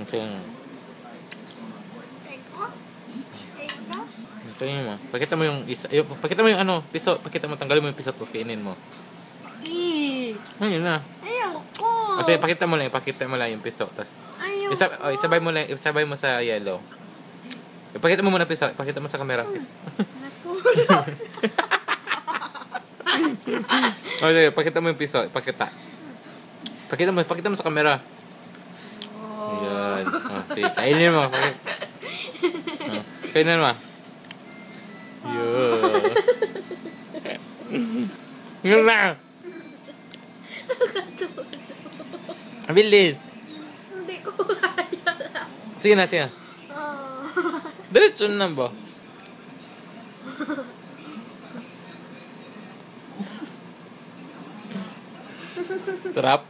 Tingnan mo. Tingnan mo. Pakita mo yung isa. Pakita mo yung ano, piso. Pakita mo, tanggalin mo yung piso tapos kainin mo. Ayun na. Ayoko. Kasi pakita mo lang yung piso. Tapos Ayoko. isabay mo sa yellow. Ipakita mo muna piso. Ipakita mo sa camera. Piso. Okay, pakita mo yung piso. Pakita mo sa camera. Ayan. Sige, kainin mo. Kainin mo. Yun na. Bilis. Hindi ko kaya. Sige na. Diretso na ba? Sarap.